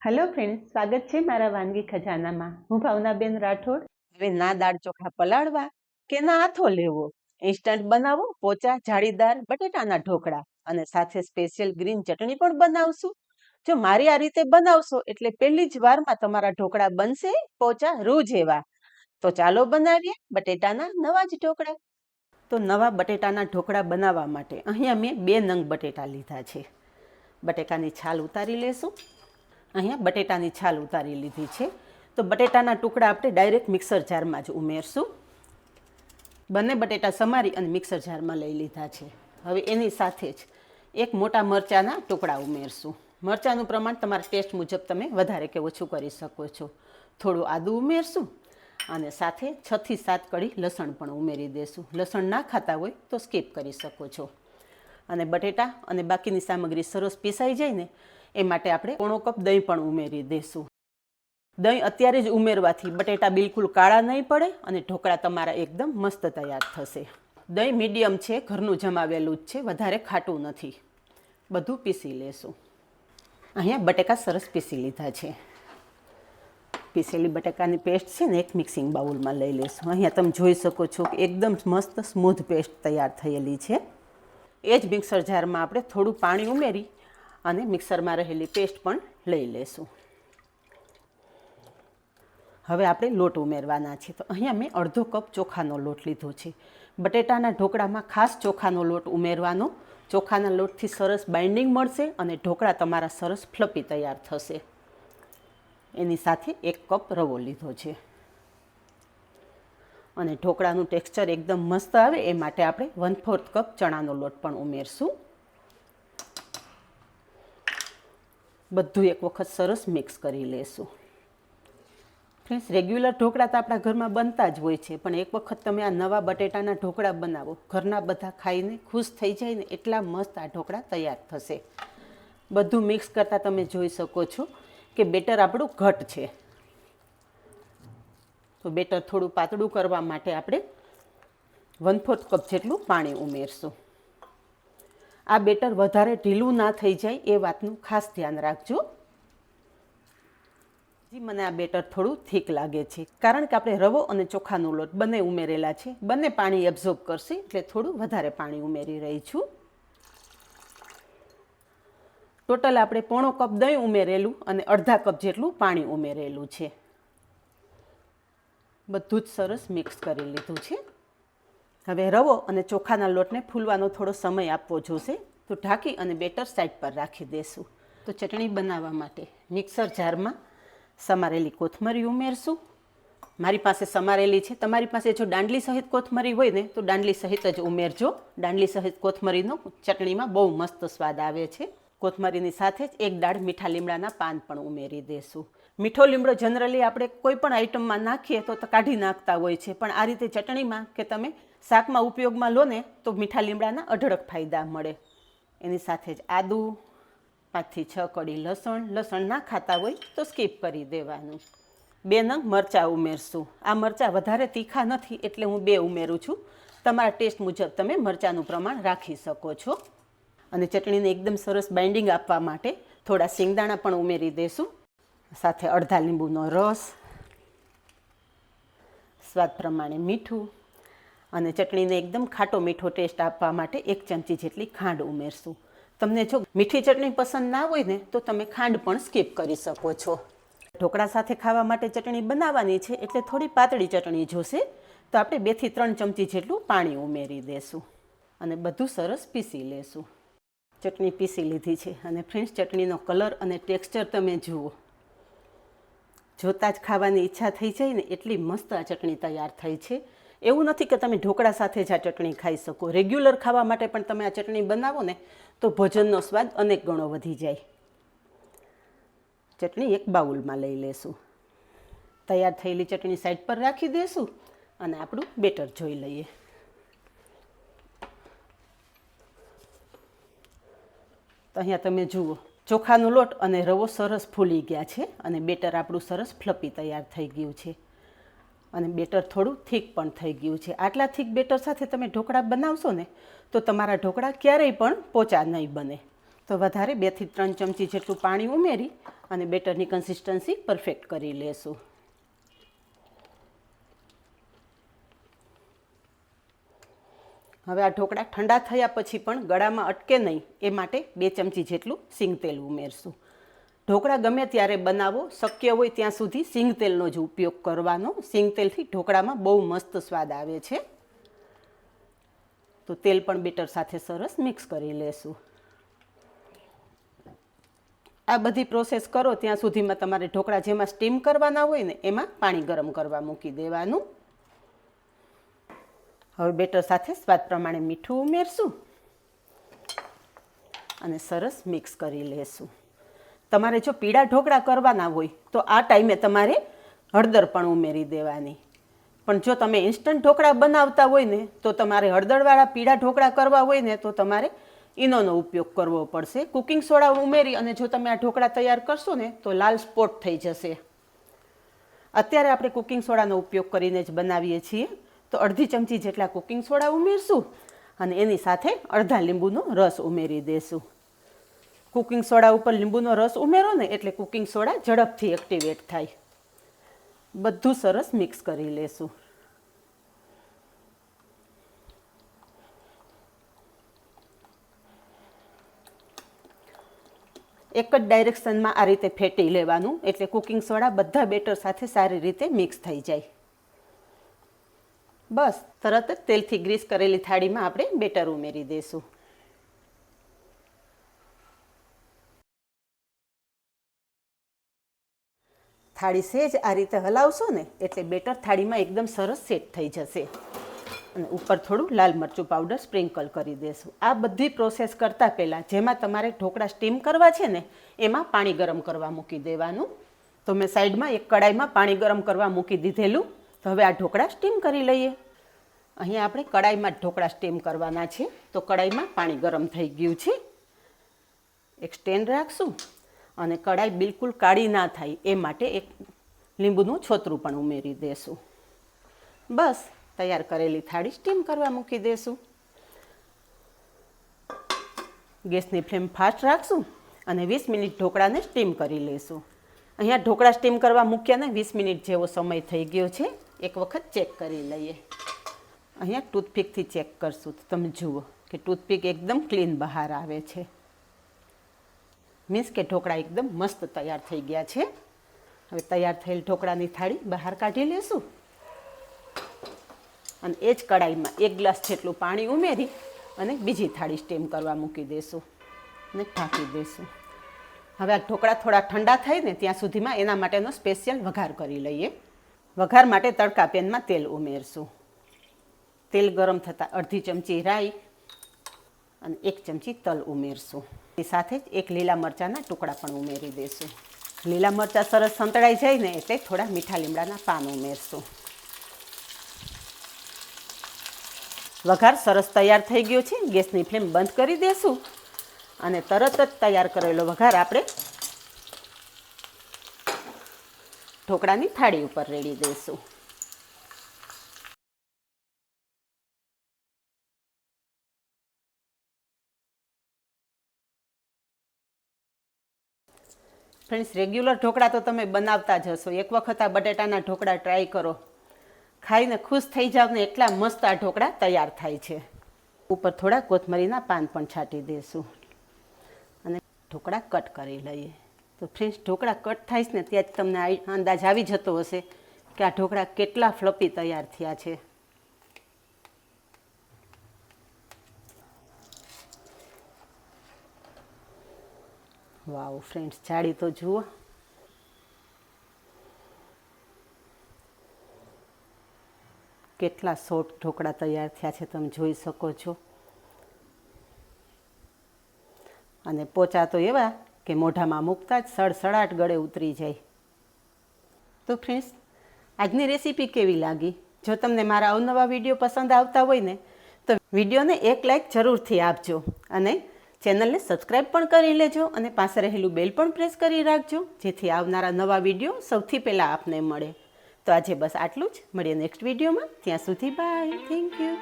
Hello friends, સ્વાગત છે મારા વાનગી ખજાનામાં. હું ભાવનાબેન રાઠોડ. હવે ના દાળ ચોખા પલાળવા કે ના આથો લેવો, ઇન્સ્ટન્ટ બનાવો પોચા જાળીદાર બટેટાના ઢોકળા અને સાથે સ્પેશિયલ ગ્રીન ચટણી પણ બનાવશું. જો મારી આ રીતે બનાવશો એટલે પહેલી જ વારમાં તમારા ઢોકળા બનશે પોચા રૂ જેવા. તો ચાલો બનાવીએ બટેટાના નવા જ ઢોકળા. તો નવા બટેટાના ઢોકળા બનાવવા માટે અહીંયા મેં 2 નંગ બટેટા લીધા છે. બટેકાની છાલ ઉતારી લેશું. અહીંયા બટેટાની છાલ ઉતારી લીધી છે. તો બટેટાના ટુકડા આપણે ડાયરેક્ટ મિક્સર જારમાં જ ઉમેરશું. બંને બટેટા સમારી અને મિક્સર જારમાં લઈ લીધા છે. હવે એની સાથે જ એક મોટા મરચાંના ટુકડા ઉમેરશું. મરચાંનું પ્રમાણ તમારા ટેસ્ટ મુજબ તમે વધારે કે ઓછું કરી શકો છો. થોડું આદું ઉમેરશું અને સાથે 6 થી 7 કળી લસણ પણ ઉમેરી દેશું. લસણ ના ખાતા હોય તો સ્કીપ કરી શકો છો. અને બટેટા અને બાકીની સામગ્રી સરસ પીસાઈ જાય ને એ માટે આપણે પોણો કપ દહીં પણ ઉમેરી દઈશું. દહીં અત્યારે જ ઉમેરવાથી બટેટા બિલકુલ કાળા નહીં પડે અને ઢોકળા તમારા એકદમ મસ્ત તૈયાર થશે. દહીં મીડિયમ છે, ઘરનું જમાવેલું જ છે, વધારે ખાટું નથી. બધું પીસી લેશું. અહીંયા બટેકા સરસ પીસી લીધા છે. પીસેલી બટેકાની પેસ્ટ છે ને એક મિક્સિંગ બાઉલમાં લઈ લેશું. અહીંયા તમે જોઈ શકો છો કે એકદમ મસ્ત સ્મૂધ પેસ્ટ તૈયાર થયેલી છે. એ જ મિક્સર જારમાં આપણે થોડું પાણી ઉમેરી અને મિક્સરમાં રહેલી પેસ્ટ પણ લઈ લેશું. હવે આપણે લોટ ઉમેરવાના છે. તો અહીંયા મેં અડધો કપ ચોખાનો લોટ લીધો છે. બટેટાના ઢોકળામાં ખાસ ચોખાનો લોટ ઉમેરવાનો. ચોખાના લોટથી સરસ બાઇન્ડિંગ મળશે અને ઢોકળા તમારા સરસ ફ્લપી તૈયાર થશે. એની સાથે 1 કપ રવો લીધો છે. અને ઢોકળાનું ટેક્સચર એકદમ મસ્ત આવે એ માટે આપણે 1/4 કપ ચણાનો લોટ પણ ઉમેરશું. બધું એક વખત સરસ મિક્સ કરી લેશું. ફ્રેન્ડ્સ, રેગ્યુલર ઢોકળા તો આપણા ઘરમાં બનતા જ હોય છે, પણ એક વખત તમે આ નવા બટેટાના ઢોકળા બનાવો, ઘરના બધા ખાઈને ખુશ થઈ જાય ને એટલા મસ્ત આ ઢોકળા તૈયાર થશે. બધું મિક્સ કરતાં તમે જોઈ શકો છો કે બેટર આપણું ઘટ છે. તો બેટર થોડું પાતળું કરવા માટે આપણે 1/4 કપ જેટલું પાણી ઉમેરશું. આ બેટર વધારે ઢીલું ના થઈ જાય એ વાતનું ખાસ ધ્યાન રાખજો. મને આ બેટર થોડું થીક લાગે છે કારણ કે આપણે રવો અને ચોખાનો લોટ બંને ઉમેરેલા છે. બંને પાણી એબ્ઝોર્બ કરશે એટલે થોડું વધારે પાણી ઉમેરી રહી છું. ટોટલ આપણે પોણો કપ દહીં ઉમેરેલું અને અડધા કપ જેટલું પાણી ઉમેરેલું છે. બધું જ સરસ મિક્સ કરી લીધું છે. હવે રવો અને ચોખાના લોટને ફૂલવાનો થોડો સમય આપવો જોશે. તો ઢાંકી અને બેટર સાઈડ પર રાખી દેશું. તો ચટણી બનાવવા માટે મિક્સર જારમાં સમારેલી કોથમરી ઉમેરશું. મારી પાસે સમારેલી છે. તમારી પાસે જો દાંડલી સહિત કોથમરી હોય ને તો દાંડલી સહિત જ ઉમેરજો. દાંડલી સહિત કોથમરીનો ચટણીમાં બહુ મસ્ત સ્વાદ આવે છે. કોથમરીની સાથે જ 1 દાળ મીઠા લીમડાના પાન પણ ઉમેરી દેશું. મીઠો લીમડો જનરલી આપણે કોઈ પણ આઈટમમાં નાખીએ તો કાઢી નાખતા હોય છે, પણ આ રીતે ચટણીમાં કે તમે શાકમાં ઉપયોગમાં લો ને તો મીઠા લીમડાના અઢળક ફાયદા મળે. એની સાથે જ આદું, 5 થી 6 કળી લસણ. લસણ ના ખાતા હોય તો સ્કીપ કરી દેવાનું. 2 નંગ મરચાં ઉમેરશું. આ મરચાં વધારે તીખા નથી એટલે હું 2 ઉમેરું છું. તમારા ટેસ્ટ મુજબ તમે મરચાંનું પ્રમાણ રાખી શકો છો. અને ચટણીને એકદમ સરસ બાઇન્ડિંગ આપવા માટે થોડા શેંગદાણા પણ ઉમેરી દેશું. સાથે અડધા લીંબુનો રસ, સ્વાદ પ્રમાણે મીઠું અને ચટણીને એકદમ ખાટો મીઠો ટેસ્ટ આપવા માટે 1 ચમચી જેટલી ખાંડ ઉમેરશું. તમને જો મીઠી ચટણી પસંદ ના હોય ને તો તમે ખાંડ પણ સ્કીપ કરી શકો છો. ઢોકળા સાથે ખાવા માટે ચટણી બનાવવાની છે એટલે થોડી પાતળી ચટણી જોશે. તો આપણે 2 થી 3 ચમચી જેટલું પાણી ઉમેરી દેશું અને બધું સરસ પીસી લેશું. ચટણી પીસી લીધી છે અને ફ્રેન્ડ્સ, ચટણીનો કલર અને ટેક્સચર તમે જુઓ. જોતાં જ ખાવાની ઈચ્છા થઈ જાય ને એટલી મસ્ત આ ચટણી તૈયાર થઈ છે. એવું નથી કે તમે ઢોકળા સાથે જ આ ચટણી ખાઈ શકો. રેગ્યુલર ખાવા માટે પણ તમે આ ચટણી બનાવો ને તો ભોજનનો સ્વાદ અનેક ગણો વધી જાય. ચટણી એક બાઉલમાં લઈ લેશું. તૈયાર થયેલી ચટણી સાઈડ પર રાખી દેશું અને આપણું બેટર જોઈ લઈએ. તો અહીંયા તમે જુઓ, ચોખાનો લોટ અને રવો સરસ ફૂલી ગયા છે અને બેટર આપણું સરસ ફ્લપી તૈયાર થઈ ગયું છે. અને બેટર થોડું થીક પણ થઈ ગયું છે. આટલા થીક બેટર સાથે તમે ઢોકળા બનાવશો ને તો તમારા ઢોકળા ક્યારેય પણ પોચા નહીં બને. તો વધારે 2 થી 3 ચમચી જેટલું પાણી ઉમેરી અને બેટરની કન્સિસ્ટન્સી પરફેક્ટ કરી લેશું. હવે આ ઢોકળા ઠંડા થયા પછી પણ ગળામાં અટકે નહીં એ માટે 2 ચમચી જેટલું સિંગ તેલ ઉમેરશું. ઢોકળા ગમે ત્યારે બનાવો, શક્ય હોય ત્યાં સુધી સિંગ તેલનો જ ઉપયોગ કરવાનો. સિંગ તેલથી ઢોકળામાં બહુ મસ્ત સ્વાદ આવે છે. તો તેલ પણ બેટર સાથે સરસ મિક્સ કરી લેશું. આ બધી પ્રોસેસ કરો ત્યાં સુધીમાં તમારે ઢોકળા જેમાં સ્ટીમ કરવાના હોય ને એમાં પાણી ગરમ કરવા મૂકી દેવાનું. હવે બેટર સાથે સ્વાદ પ્રમાણે મીઠું ઉમેરશું અને સરસ મિક્સ કરી લેશું. તમારે જો પીળા ઢોકળા કરવાના હોય તો આ ટાઈમે તમારે હળદર પણ ઉમેરી દેવાની. પણ જો તમે ઇન્સ્ટન્ટ ઢોકળા બનાવતા હોય ને તો તમારે હળદરવાળા પીળા ઢોકળા કરવા હોય ને તો તમારે ઈનોનો ઉપયોગ કરવો પડશે. કુકિંગ સોડા ઉમેરી અને જો તમે આ ઢોકળા તૈયાર કરશો ને તો લાલ સ્પોટ થઈ જશે. અત્યારે આપણે કુકિંગ સોડાનો ઉપયોગ કરીને જ બનાવીએ છીએ. તો અડધી ચમચી જેટલા કુકિંગ સોડા ઉમેરશું અને એની સાથે અડધા લીંબુનો રસ ઉમેરી દેશું. કુકિંગ સોડા ઉપર લીંબુનો રસ ઉમેરો ને એટલે કુકિંગ સોડા ઝડપથી એક્ટિવેટ થાય. બધું સરસ મિક્સ કરી લેશું. એક જ ડાયરેક્શનમાં આ રીતે ફેટી લેવાનું એટલે કુકિંગ સોડા બધા બેટર સાથે સારી રીતે મિક્સ થઈ જાય. બસ તરત જ તેલથી ગ્રીસ કરેલી થાળીમાં આપણે બેટર ઉમેરી દઈશું. થાળી સહેજ આ રીતે હલાવશો ને એટલે બેટર થાળીમાં એકદમ સરસ સેટ થઈ જશે. અને ઉપર થોડું લાલ મરચું પાવડર સ્પ્રિંકલ કરી દેશું. આ બધી પ્રોસેસ કરતાં પહેલાં જેમાં તમારે ઢોકળા સ્ટીમ કરવા છે ને એમાં પાણી ગરમ કરવા મૂકી દેવાનું. તો મેં સાઈડમાં એક કડાઈમાં પાણી ગરમ કરવા મૂકી દીધેલું. તો હવે આ ઢોકળા સ્ટીમ કરી લઈએ. અહીંયા આપણે કડાઈમાં જ ઢોકળા સ્ટીમ કરવાના છે. તો કડાઈમાં પાણી ગરમ થઈ ગયું છે. એક સ્ટેન્ડ રાખશું અને કડાઈ બિલકુલ કાળી ના થાય એ માટે એક લીંબુનું છોતરું પણ ઉમેરી દેશું. બસ તૈયાર કરેલી થાળી સ્ટીમ કરવા મૂકી દેશું. ગેસની ફ્લેમ ફાસ્ટ રાખશું અને 20 મિનિટ ઢોકળાને સ્ટીમ કરી લઈશું. અહીંયા ઢોકળા સ્ટીમ કરવા મૂક્યાને 20 મિનિટ જેવો સમય થઈ ગયો છે. એક વખત ચેક કરી લઈએ. અહીંયા ટૂથપીકથી ચેક કરશું તો તમે જુઓ કે ટૂથપીક એકદમ ક્લીન બહાર આવે છે. મીન્સ કે ઢોકળા એકદમ મસ્ત તૈયાર થઈ ગયા છે. હવે તૈયાર થયેલ ઢોકળાની થાળી બહાર કાઢી લેશું અને એ જ કડાઈમાં 1 ગ્લાસ જેટલું પાણી ઉમેરી અને બીજી થાળી સ્ટીમ કરવા મૂકી દઈશું અને ઢાંકી દઈશું. હવે આ ઢોકળા થોડા ઠંડા થાય ને ત્યાં સુધીમાં એના માટેનો સ્પેશિયલ વઘાર કરી લઈએ. વઘાર માટે તડકા પેનમાં તેલ ઉમેરશું. તેલ ગરમ થતાં અડધી ચમચી રાઈ અને 1 ચમચી તલ ઉમેરશું. એ સાથે જ 1 લીલા મરચાંના ટુકડા પણ ઉમેરી દઈશું. લીલા મરચાં સરસ સંતળાઈ જાય ને એટલે થોડા મીઠા લીમડાના પાન ઉમેરશું. વઘાર સરસ તૈયાર થઈ ગયો છે. ગેસની ફ્લેમ બંધ કરી દેશું અને તરત જ તૈયાર કરેલો વઘાર આપણે ઢોકળાની થાળી ઉપર રેડી દઈશું. ફ્રેન્ડ્સ, રેગ્યુલર ઢોકળા તો તમે બનાવતા જ હશો. એક વખત આ બટેટાના ઢોકળા ટ્રાય કરો. ખાઈને ખુશ થઈ જાવ ને એટલા મસ્ત આ ઢોકળા તૈયાર થાય છે. ઉપર થોડા કોથમરીના પાન પણ છાંટી દઈશું અને ઢોકળા કટ કરી લઈએ. તો ફ્રેન્ડ્સ, ઢોકળા કટ થાય ને ત્યાં જ તમને અંદાજ આવી જતો હશે કે આ ઢોકળા કેટલા ફ્લપી તૈયાર થયા છે. વાવ ફ્રેન્ડ્સ, જાળી તો જુઓ. કેટલા સોફ્ટ ઢોકળા તૈયાર થયા છે તમે જોઈ શકો છો. અને પોચા તો એવા કે મોઢામાં મૂકતા જ સડસડાટ ગળે ઉતરી જાય. તો ફ્રેન્ડ્સ, આજની રેસીપી કેવી લાગી? જો તમને મારા અવનવા વિડીયો પસંદ આવતા હોય ને તો વિડીયોને એક લાઈક જરૂરથી આપજો અને ચેનલને સબસ્ક્રાઈબ પણ કરી લેજો અને પાસે રહેલું બેલ પણ પ્રેસ કરી રાખજો જેથી આવનારા નવા વિડીયો સૌથી પહેલાં આપને મળે. તો આજે બસ આટલું જ. મળીએ નેક્સ્ટ વિડીયોમાં. ત્યાં સુધી બાય. Thank you.